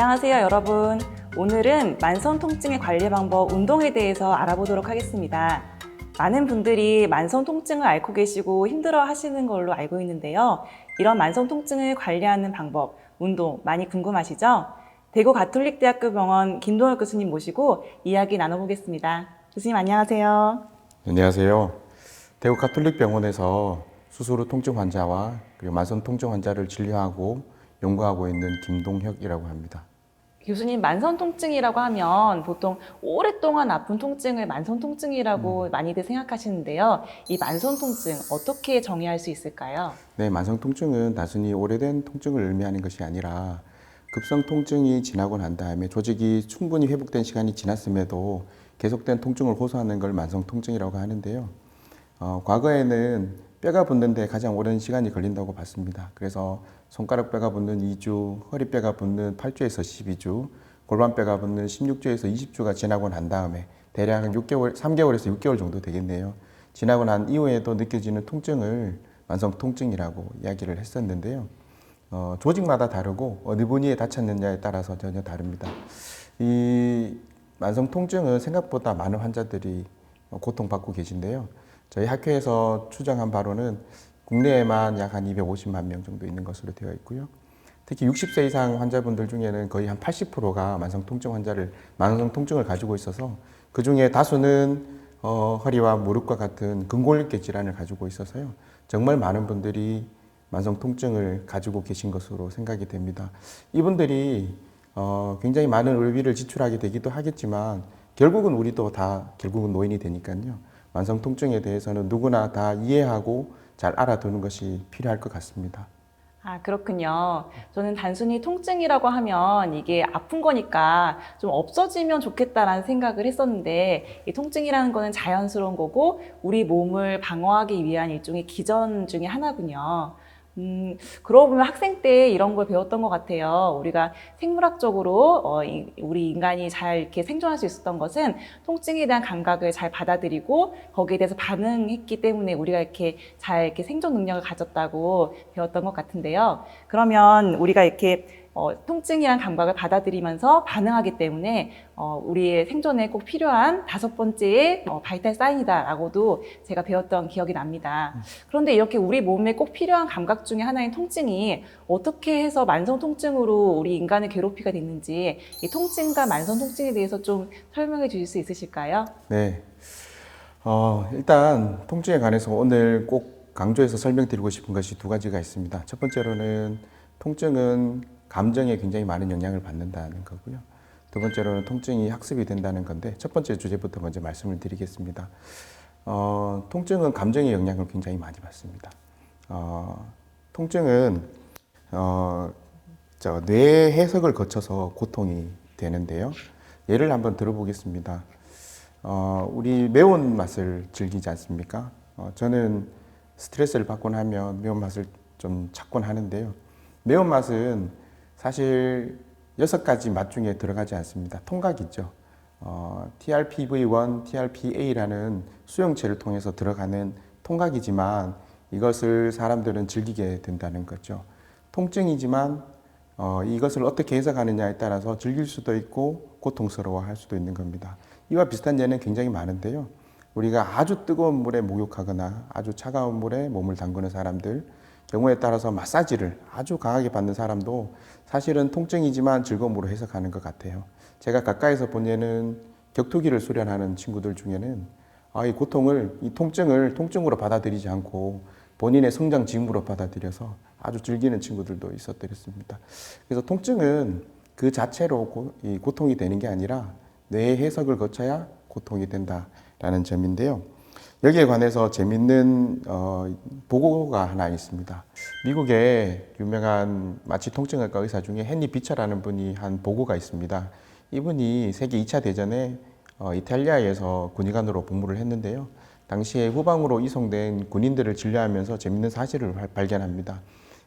안녕하세요, 여러분. 오늘은 만성 통증의 관리 방법 운동에 대해서 알아보도록 하겠습니다. 많은 분들이 만성 통증을 앓고 계시고 힘들어 하시는 걸로 알고 있는데요. 이런 만성 통증을 관리하는 방법, 운동 많이 궁금하시죠? 대구 가톨릭대학교 병원 김동혁 교수님 모시고 이야기 나눠보겠습니다. 교수님 안녕하세요. 안녕하세요. 대구 가톨릭병원에서 수술 후 통증 환자와 그리고 만성 통증 환자를 진료하고 연구하고 있는 김동혁이라고 합니다. 교수님, 만성 통증이라고 하면 보통 오랫동안 아픈 통증을 만성 통증이라고 많이들 생각하시는데요. 이 만성 통증 어떻게 정의할 수 있을까요? 네, 만성 통증은 단순히 오래된 통증을 의미하는 것이 아니라 급성 통증이 지나고 난 다음에 조직이 충분히 회복된 시간이 지났음에도 계속된 통증을 호소하는 걸 만성 통증이라고 하는데요. 과거에는 뼈가 붙는데 가장 오랜 시간이 걸린다고 봤습니다. 그래서 손가락 뼈가 붙는 2주, 허리뼈가 붙는 8주에서 12주, 골반뼈가 붙는 16주에서 20주가 지나고 난 다음에 대략 6개월, 3개월에서 6개월 정도 되겠네요. 지나고 난 이후에도 느껴지는 통증을 만성 통증이라고 이야기를 했었는데요. 조직마다 다르고 어느 부위에 다쳤느냐에 따라서 전혀 다릅니다. 이 만성 통증은 생각보다 많은 환자들이 고통받고 계신데요. 저희 학회에서 추정한 바로는 국내에만 약 한 250만 명 정도 있는 것으로 되어 있고요. 특히 60세 이상 환자분들 중에는 거의 한 80%가 만성 통증을 가지고 있어서 그 중에 다수는 허리와 무릎과 같은 근골격 질환을 가지고 있어서요. 정말 많은 분들이 만성 통증을 가지고 계신 것으로 생각이 됩니다. 이분들이 굉장히 많은 의비를 지출하게 되기도 하겠지만 결국은 우리도 다 결국은 노인이 되니까요. 만성 통증에 대해서는 누구나 다 이해하고 잘 알아두는 것이 필요할 것 같습니다. 아, 그렇군요. 저는 단순히 통증이라고 하면 이게 아픈 거니까 좀 없어지면 좋겠다라는 생각을 했었는데 이 통증이라는 거는 자연스러운 거고 우리 몸을 방어하기 위한 일종의 기전 중에 하나군요. 그러고 보면 학생 때 이런 걸 배웠던 것 같아요. 우리가 생물학적으로 우리 인간이 잘 이렇게 생존할 수 있었던 것은 통증에 대한 감각을 잘 받아들이고 거기에 대해서 반응했기 때문에 우리가 이렇게 잘 이렇게 생존 능력을 가졌다고 배웠던 것 같은데요. 그러면 우리가 이렇게 통증이란 감각을 받아들이면서 반응하기 때문에 우리의 생존에 꼭 필요한 5번째의 바이탈 사인이다라고도 제가 배웠던 기억이 납니다. 그런데 이렇게 우리 몸에 꼭 필요한 감각 중에 하나인 통증이 어떻게 해서 만성 통증으로 우리 인간을 괴롭히게 됐는지 이 통증과 만성 통증에 대해서 좀 설명해 주실 수 있으실까요? 네. 일단 통증에 관해서 오늘 꼭 강조해서 설명드리고 싶은 것이 두 가지가 있습니다. 첫 번째로는 통증은 감정에 굉장히 많은 영향을 받는다는 거고요. 두 번째로는 통증이 학습이 된다는 건데 첫 번째 주제부터 먼저 말씀을 드리겠습니다. 통증은 감정의 영향을 굉장히 많이 받습니다. 통증은 뇌 해석을 거쳐서 고통이 되는데요. 예를 한번 들어보겠습니다. 우리 매운맛을 즐기지 않습니까? 저는 스트레스를 받곤 하면 매운맛을 좀 찾곤 하는데요. 매운맛은 사실 6가지 맛 중에 들어가지 않습니다. 통각이죠. TRPV1, TRPA라는 수용체를 통해서 들어가는 통각이지만 이것을 사람들은 즐기게 된다는 거죠. 통증이지만 이것을 어떻게 해석하느냐에 따라서 즐길 수도 있고 고통스러워할 수도 있는 겁니다. 이와 비슷한 예는 굉장히 많은데요. 우리가 아주 뜨거운 물에 목욕하거나 아주 차가운 물에 몸을 담그는 사람들, 경우에 따라서 마사지를 아주 강하게 받는 사람도 사실은 통증이지만 즐거움으로 해석하는 것 같아요. 제가 가까이서 본 예는 격투기를 수련하는 친구들 중에는 이 통증을 통증으로 받아들이지 않고 본인의 성장 지음으로 받아들여서 아주 즐기는 친구들도 있었더랬습니다. 그래서 통증은 그 자체로 고통이 되는 게 아니라 뇌의 해석을 거쳐야 고통이 된다라는 점인데요. 여기에 관해서 재밌는 보고가 하나 있습니다. 미국의 유명한 마취 통증외과 의사 중에 헨리 비처라는 분이 한 보고가 있습니다. 이분이 세계 2차 대전에 이탈리아에서 군의관으로 복무를 했는데요. 당시에 후방으로 이송된 군인들을 진료하면서 재밌는 사실을 발견합니다.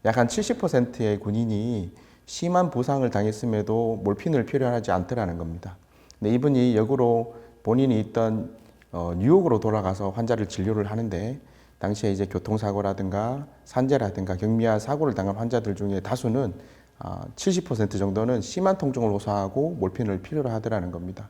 약 한 70%의 군인이 심한 부상을 당했음에도 몰핀을 필요하지 않더라는 겁니다. 근데 이분이 역으로 본인이 있던 뉴욕으로 돌아가서 환자를 진료를 하는데 당시에 이제 교통사고라든가 산재라든가 경미한 사고를 당한 환자들 중에 다수는 70% 정도는 심한 통증을 호소하고 몰핀을 필요로 하더라는 겁니다.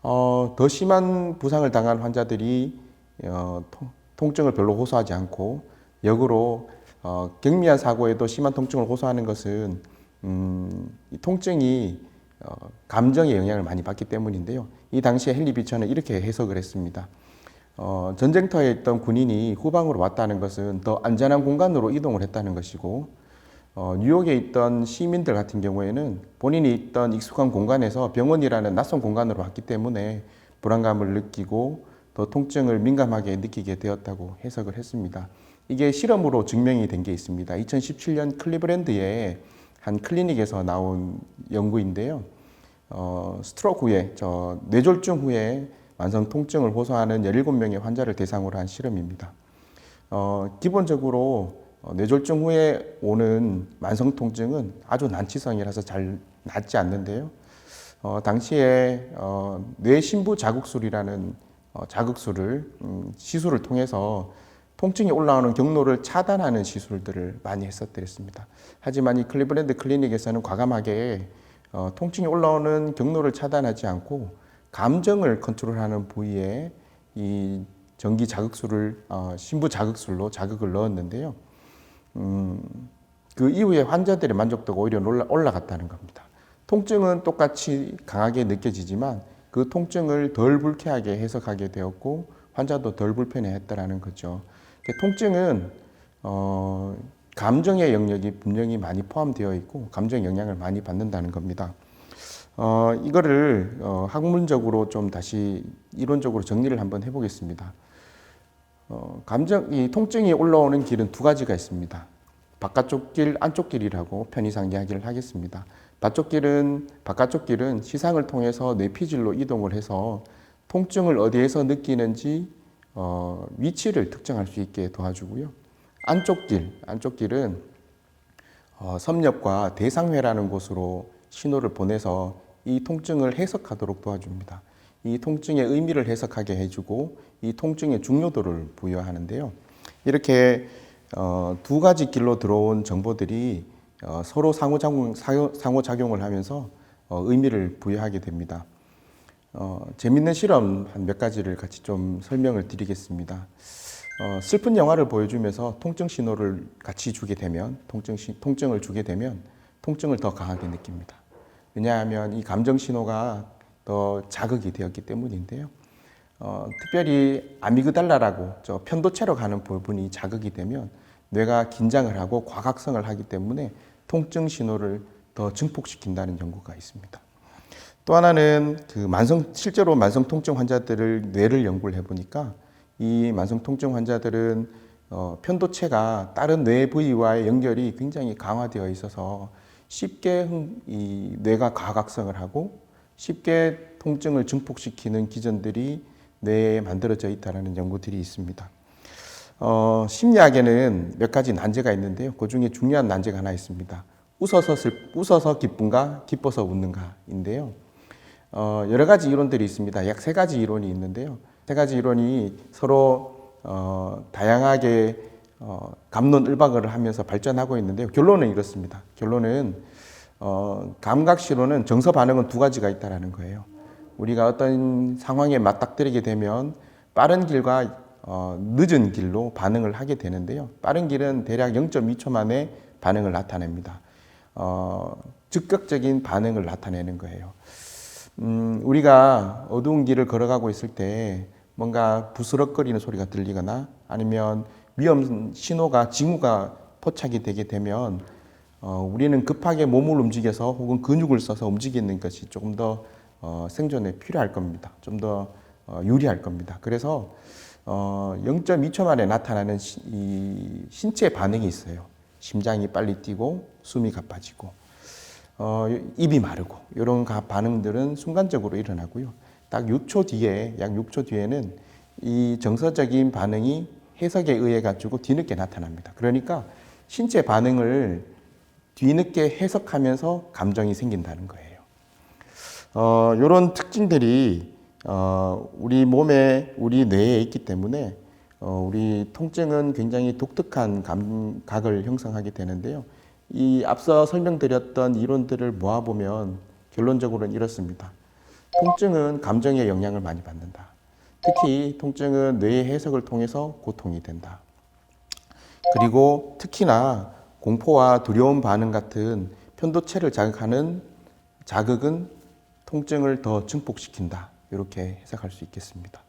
더 심한 부상을 당한 환자들이 통증을 별로 호소하지 않고 역으로 경미한 사고에도 심한 통증을 호소하는 것은 이 통증이 감정에 영향을 많이 받기 때문인데요. 이 당시에 헨리 비처는 이렇게 해석을 했습니다. 전쟁터에 있던 군인이 후방으로 왔다는 것은 더 안전한 공간으로 이동을 했다는 것이고, 뉴욕에 있던 시민들 같은 경우에는 본인이 있던 익숙한 공간에서 병원이라는 낯선 공간으로 왔기 때문에 불안감을 느끼고 더 통증을 민감하게 느끼게 되었다고 해석을 했습니다. 이게 실험으로 증명이 된 게 있습니다. 2017년 클리브랜드의 한 클리닉에서 나온 연구인데요. 스트로크 후에, 뇌졸중 후에 만성 통증을 호소하는 17명의 환자를 대상으로 한 실험입니다. 기본적으로 뇌졸중 후에 오는 만성 통증은 아주 난치성이라서 잘 낫지 않는데요. 당시에 뇌신부 자극술이라는 자극술을 시술을 통해서 통증이 올라오는 경로를 차단하는 시술들을 많이 했었습니다. 하지만 이 클리브랜드 클리닉에서는 과감하게 통증이 올라오는 경로를 차단하지 않고 감정을 컨트롤하는 부위에 이 전기 자극술을 신부 자극술로 자극을 넣었는데요. 그 이후에 환자들의 만족도가 오히려 올라갔다는 겁니다. 통증은 똑같이 강하게 느껴지지만 그 통증을 덜 불쾌하게 해석하게 되었고 환자도 덜 불편해했다라는 거죠. 통증은 감정의 영역이 분명히 많이 포함되어 있고 감정 영향을 많이 받는다는 겁니다. 이거를 학문적으로 좀 다시 이론적으로 정리를 한번 해보겠습니다. 이 통증이 올라오는 길은 두 가지가 있습니다. 바깥쪽 길, 안쪽 길이라고 편의상 이야기를 하겠습니다. 바깥쪽 길은 시상을 통해서 뇌피질로 이동을 해서 통증을 어디에서 느끼는지 위치를 특정할 수 있게 도와주고요. 안쪽 길은 섬엽과 대상회라는 곳으로 신호를 보내서 이 통증을 해석하도록 도와줍니다. 이 통증의 의미를 해석하게 해주고 이 통증의 중요도를 부여하는데요. 이렇게 두 가지 길로 들어온 정보들이 서로 상호작용을 하면서 의미를 부여하게 됩니다. 재밌는 실험 한 몇 가지를 같이 좀 설명을 드리겠습니다. 슬픈 영화를 보여주면서 통증 신호를 같이 주게 되면 통증을 주게 되면 통증을 더 강하게 느낍니다. 왜냐하면 이 감정 신호가 더 자극이 되었기 때문인데요. 특별히 아미그달라라고 편도체로 가는 부분이 자극이 되면 뇌가 긴장을 하고 과각성을 하기 때문에 통증 신호를 더 증폭시킨다는 연구가 있습니다. 또 하나는 실제로 만성 통증 환자들을 뇌를 연구를 해보니까 이 만성 통증 환자들은 편도체가 다른 뇌 부위와의 연결이 굉장히 강화되어 있어서 쉽게 이 뇌가 과각성을 하고 쉽게 통증을 증폭시키는 기전들이 뇌에 만들어져 있다는 연구들이 있습니다. 심리학에는 몇 가지 난제가 있는데요. 그 중에 중요한 난제가 하나 있습니다. 웃어서 기쁜가, 기뻐서 웃는가인데요. 여러 가지 이론들이 있습니다. 약 세 가지 이론이 있는데요. 세 가지 이론이 서로 다양하게 갑론을박을 하면서 발전하고 있는데요. 결론은 이렇습니다. 결론은 감각신호는 정서 반응은 두 가지가 있다는 거예요. 우리가 어떤 상황에 맞닥뜨리게 되면 빠른 길과 늦은 길로 반응을 하게 되는데요. 빠른 길은 대략 0.2초 만에 반응을 나타냅니다. 즉각적인 반응을 나타내는 거예요. 우리가 어두운 길을 걸어가고 있을 때 뭔가 부스럭거리는 소리가 들리거나 아니면 위험 신호가 징후가 포착이 되게 되면 우리는 급하게 몸을 움직여서 혹은 근육을 써서 움직이는 것이 조금 더 생존에 필요할 겁니다. 좀 더 유리할 겁니다. 그래서 0.2초 만에 나타나는 이 신체 반응이 있어요. 심장이 빨리 뛰고 숨이 가빠지고 입이 마르고 이런 반응들은 순간적으로 일어나고요. 딱 6초 뒤에, 약 6초 뒤에는 이 정서적인 반응이 해석에 의해 가지고 뒤늦게 나타납니다. 그러니까 신체 반응을 뒤늦게 해석하면서 감정이 생긴다는 거예요. 이런 특징들이 우리 몸에, 우리 뇌에 있기 때문에 우리 통증은 굉장히 독특한 감각을 형성하게 되는데요. 이 앞서 설명드렸던 이론들을 모아보면 결론적으로는 이렇습니다. 통증은 감정의 영향을 많이 받는다. 특히 통증은 뇌의 해석을 통해서 고통이 된다. 그리고 특히나 공포와 두려움 반응 같은 편도체를 자극하는 자극은 통증을 더 증폭시킨다. 이렇게 해석할 수 있겠습니다.